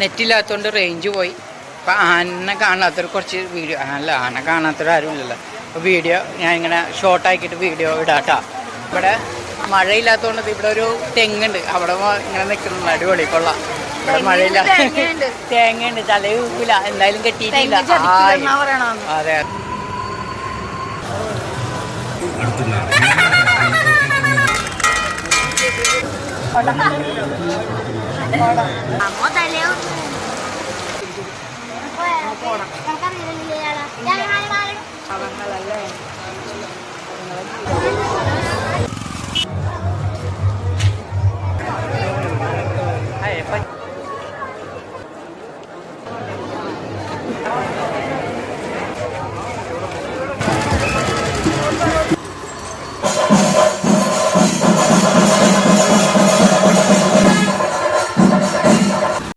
നെറ്റില്ലാത്തതുകൊണ്ട് range പോയി. അപ്പം ആനെ കാണാത്തൊരു കുറച്ച് വീഡിയോ അല്ല ആന കാണാത്തൊരാരും ഇല്ലല്ലോ. അപ്പോൾ വീഡിയോ ഞാൻ ഇങ്ങനെ ഷോർട്ടാക്കിയിട്ട് വീഡിയോ ഇടാട്ടോ. ഇവിടെ മഴയില്ലാത്തതുകൊണ്ട് ഇവിടെ ഒരു തെങ്ങുണ്ട്, അവിടെ ഇങ്ങനെ നിൽക്കുന്നുണ്ട്. അടിപൊളി കൊള്ളാം. ഇവിടെ മഴയില്ല, തേങ്ങയുണ്ട്, തലയൂല, എന്തായാലും കെട്ടിയിട്ടില്ല. അതെ പോണം